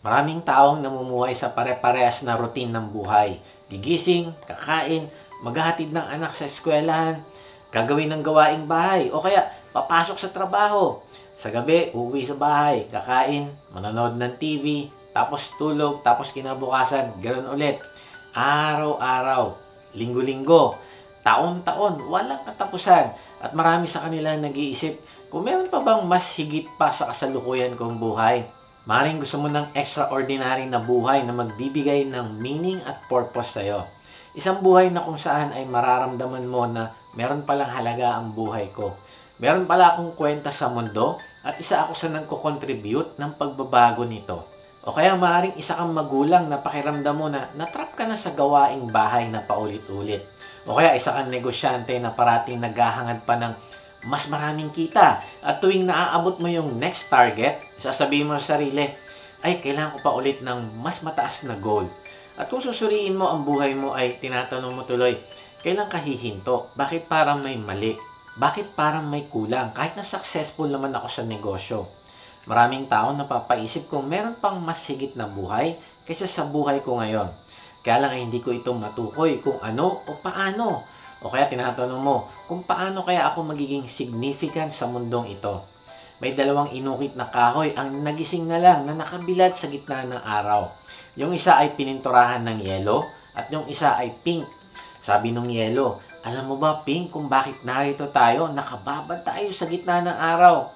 Maraming taong namumuhay sa pare-parehas na routine ng buhay. Gigising, kakain, maghahatid ng anak sa eskwelahan, gagawin ng gawaing bahay, o kaya papasok sa trabaho. Sa gabi, uuwi sa bahay, kakain, manonood ng TV, tapos tulog, tapos kinabukasan, ganoon ulit. Araw-araw, linggo-linggo, taon-taon, walang katapusan. At marami sa kanila nag-iisip, kung meron pa bang mas higit pa sa kasalukuyan kong buhay? Maring gusto mo ng extraordinary na buhay na magbibigay ng meaning at purpose sa'yo. Isang buhay na kung saan ay mararamdaman mo na meron palang halaga ang buhay ko. Meron pala akong kwenta sa mundo at isa ako sa nagko-contribute ng pagbabago nito. O kaya maaaring isa kang magulang na pakiramdam mo na natrap ka na sa gawaing bahay na paulit-ulit. O kaya isa kang negosyante na parating naghahangad pa ng mas maraming kita. At tuwing naaabot mo yung next target, sasabihin mo sa sarili, ay kailangan ko pa ulit ng mas mataas na goal. At kung susuriin mo ang buhay mo ay tinatanong mo tuloy, kailan ka hihinto? Bakit parang may mali? Bakit parang may kulang? Kahit na successful naman ako sa negosyo. Maraming tao napapaisip kung meron pang mas higit na buhay kaysa sa buhay ko ngayon. Kaya lang ay hindi ko ito matukoy kung ano o paano. O kaya tinatanong mo, kung paano kaya ako magiging significant sa mundong ito? May dalawang inukit na kahoy ang nagising na lang na nakabilad sa gitna ng araw. Yung isa ay pininturahan ng yelo at yung isa ay pink. Sabi nung yelo, alam mo ba pink kung bakit narito tayo? Nakababad tayo sa gitna ng araw.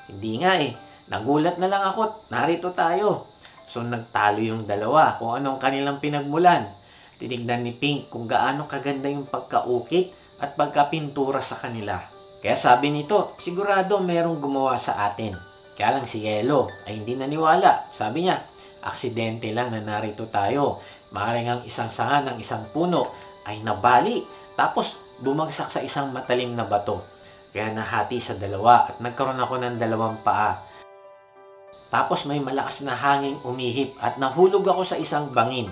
Hindi nga eh, nagulat na lang ako at narito tayo. So nagtalo yung dalawa kung anong kanilang pinagmulan. Tinignan ni Pink kung gaano kaganda yung pagkaukit at pagkapintura sa kanila. Kaya sabi nito, sigurado merong gumawa sa atin. Kaya lang si Yellow ay hindi naniwala. Sabi niya, aksidente lang na narito tayo. Maaaring ang isang sanga ng isang puno ay nabali. Tapos bumagsak sa isang matalim na bato. Kaya nahati sa dalawa at nagkaroon ako ng dalawang paa. Tapos may malakas na hangin umihip at nahulog ako sa isang bangin.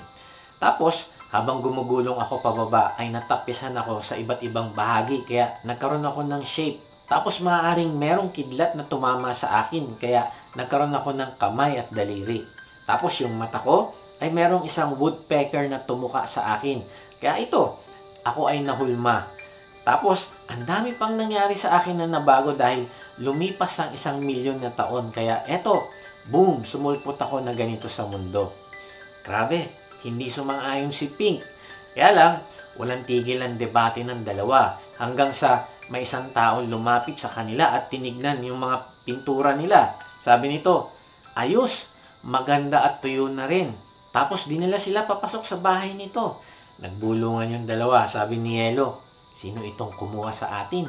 Tapos habang gumugulong ako pababa ay natapisan ako sa iba't ibang bahagi kaya nagkaroon ako ng shape. Tapos maaaring merong kidlat na tumama sa akin kaya nagkaroon ako ng kamay at daliri. Tapos yung mata ko ay merong isang woodpecker na tumuka sa akin. Kaya ito, ako ay nahulma. Tapos ang dami pang nangyari sa akin na nabago dahil lumipas ang 1,000,000 na taon. Kaya eto, boom, sumulpot ako na ganito sa mundo. Grabe. Hindi sumang-ayon si Pink. Kaya lang, walang tigil ang debate ng dalawa hanggang sa may isang taong lumapit sa kanila at tinignan yung mga pintura nila. Sabi nito, ayos, maganda at tuyo na rin. Tapos dinala sila papasok sa bahay nito. Nagbulungan yung dalawa. Sabi ni Yellow, sino itong kumuha sa atin?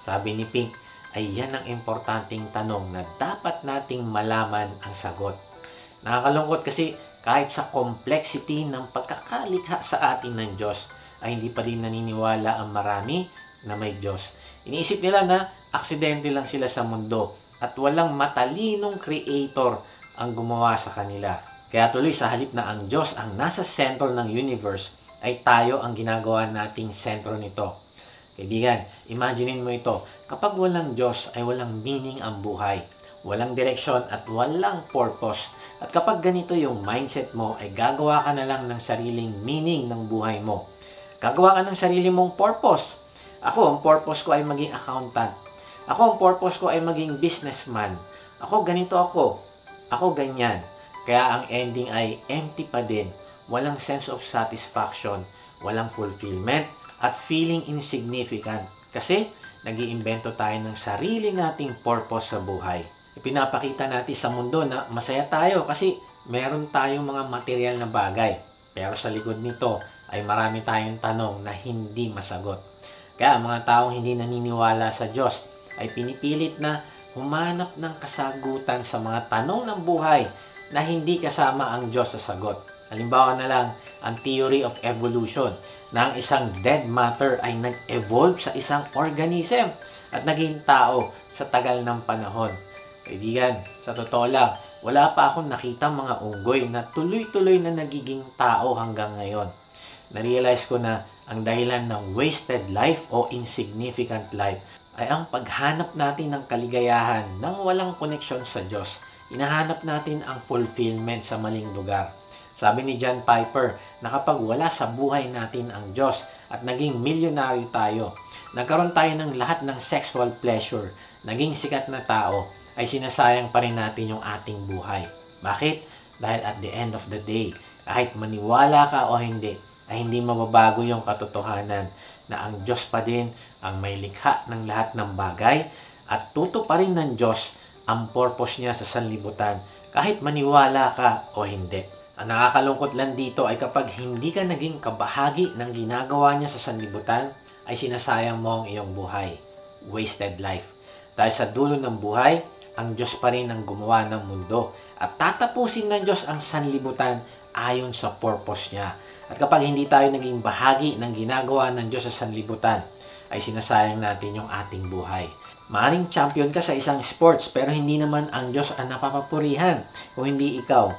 Sabi ni Pink, ay yan ang importanteng tanong na dapat nating malaman ang sagot. Nakakalungkot kasi kahit sa complexity ng pagkakalikha sa atin ng Diyos, ay hindi pa din naniniwala ang marami na may Diyos. Iniisip nila na aksidente lang sila sa mundo at walang matalinong creator ang gumawa sa kanila. Kaya tuloy sa halip na ang Diyos ang nasa sentro ng universe, ay tayo ang ginagawa nating sentro nito. Kaibigan, imaginein mo ito, kapag walang Diyos ay walang meaning ang buhay, walang direksyon at walang purpose. At kapag ganito yung mindset mo, ay gagawa ka na lang ng sariling meaning ng buhay mo. Gagawa ka ng sarili mong purpose. Ako, ang purpose ko ay maging accountant. Ako, ang purpose ko ay maging businessman. Ako, ganito ako. Ako, ganyan. Kaya ang ending ay empty pa din. Walang sense of satisfaction, walang fulfillment, at feeling insignificant. Kasi, nag-iimbento tayo ng sarili nating purpose sa buhay. Ipinapakita natin sa mundo na masaya tayo kasi meron tayong mga material na bagay. Pero sa likod nito ay marami tayong tanong na hindi masagot. Kaya mga taong hindi naniniwala sa Diyos ay pinipilit na humanap ng kasagutan sa mga tanong ng buhay na hindi kasama ang Diyos sa sagot. Halimbawa na lang ang theory of evolution na ang isang dead matter ay nag-evolve sa isang organism at naging tao sa tagal ng panahon. Kaibigan, sa totoo lang, wala pa akong nakita mga unggoy na tuloy-tuloy na nagiging tao hanggang ngayon. Na-realize ko na ang dahilan ng wasted life o insignificant life ay ang paghanap natin ng kaligayahan nang walang koneksyon sa Diyos. hinahanap natin ang fulfillment sa maling lugar. Sabi ni John Piper na kapag wala sa buhay natin ang Diyos at naging milyonaryo tayo, nagkaroon tayo ng lahat ng sexual pleasure, naging sikat na tao, ay sinasayang pa rin natin yung ating buhay. Bakit? Dahil at the end of the day, kahit maniwala ka o hindi, ay hindi mababago yung katotohanan na ang Diyos pa din ang may likha ng lahat ng bagay at tutuparin ng Diyos ang purpose niya sa sanlibutan kahit maniwala ka o hindi. Ang nakakalungkot lang dito ay kapag hindi ka naging kabahagi ng ginagawa niya sa sanlibutan, ay sinasayang mo ang iyong buhay. Wasted life. Dahil sa dulo ng buhay, ang Diyos pa rin ang gumawa ng mundo at tatapusin ng Diyos ang sanlibutan ayon sa purpose niya. At kapag hindi tayo naging bahagi ng ginagawa ng Diyos sa sanlibutan, ay sinasayang natin yung ating buhay. Maaring champion ka sa isang sports pero hindi naman ang Diyos ang napapapurihan. Kung hindi ikaw,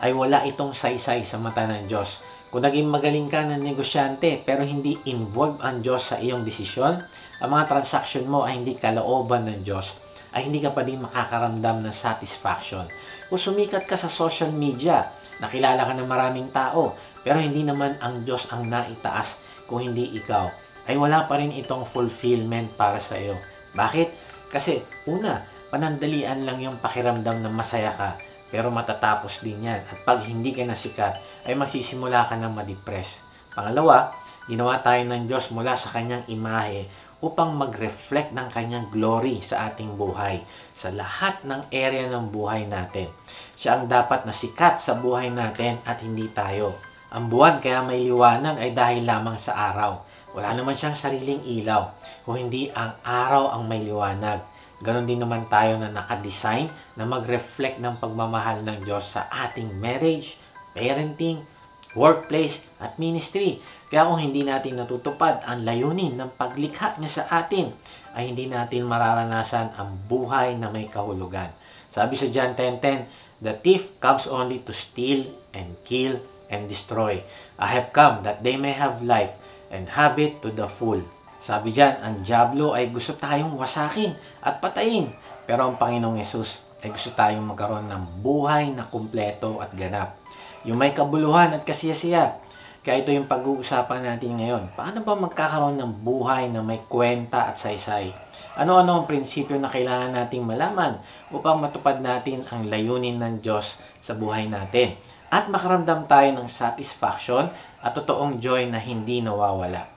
ay wala itong saysay sa mata ng Diyos. Kung naging magaling ka ng negosyante pero hindi involved ang Diyos sa iyong desisyon, ang mga transaction mo ay hindi kalooban ng Diyos, ay hindi ka pa din makakaramdam ng satisfaction. Kung sumikat ka sa social media, nakilala ka ng maraming tao, pero hindi naman ang Diyos ang naitaas kung hindi ikaw, ay wala pa rin itong fulfillment para sa iyo. Bakit? Kasi una, panandalian lang yung pakiramdam na masaya ka, pero matatapos din yan. At pag hindi ka nasikat, ay magsisimula ka ng ma-depress. Pangalawa, ginawa tayo ng Diyos mula sa kanyang imahe upang mag-reflect ng kanyang glory sa ating buhay, sa lahat ng area ng buhay natin. Siya ang dapat na sikat sa buhay natin at hindi tayo. Ang buwan kaya may liwanag ay dahil lamang sa araw. Wala naman siyang sariling ilaw, kung hindi ang araw ang may liwanag. Ganon din naman tayo na nakadesign na mag-reflect ng pagmamahal ng Diyos sa ating marriage, parenting, workplace, at ministry. Kaya kung hindi natin natutupad ang layunin ng paglikha niya sa atin, ay hindi natin mararanasan ang buhay na may kahulugan. Sabi sa John 10:10, "The thief comes only to steal and kill and destroy. I have come that they may have life and have it to the full." Sabi dyan, ang dyablo ay gusto tayong wasakin at patayin. Pero ang Panginoong Yesus ay gusto tayong magkaroon ng buhay na kumpleto at ganap. Yung may kabuluhan at kasiyasiya. Kaya ito yung pag-uusapan natin ngayon. Paano ba magkakaroon ng buhay na may kwenta at saysay? Ano-ano ang prinsipyo na kailangan nating malaman upang matupad natin ang layunin ng Diyos sa buhay natin? At makaramdam tayo ng satisfaction at totoong joy na hindi nawawala.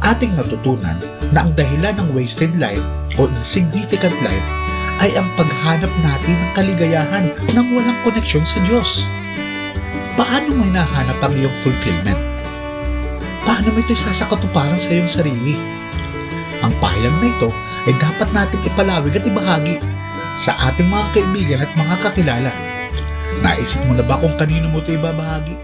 Ating natutunan na ang dahilan ng wasted life o insignificant life ay ang paghanap natin ng kaligayahan nang walang koneksyon sa Diyos. Paano mo hinahanap ang iyong fulfillment? Paano mo ito isasakatuparan sa iyong sarili? Ang pahayag na ito ay dapat nating ipalawig at ibahagi sa ating mga kaibigan at mga kakilala. Naisip mo na ba kung kanino mo ito ibabahagi?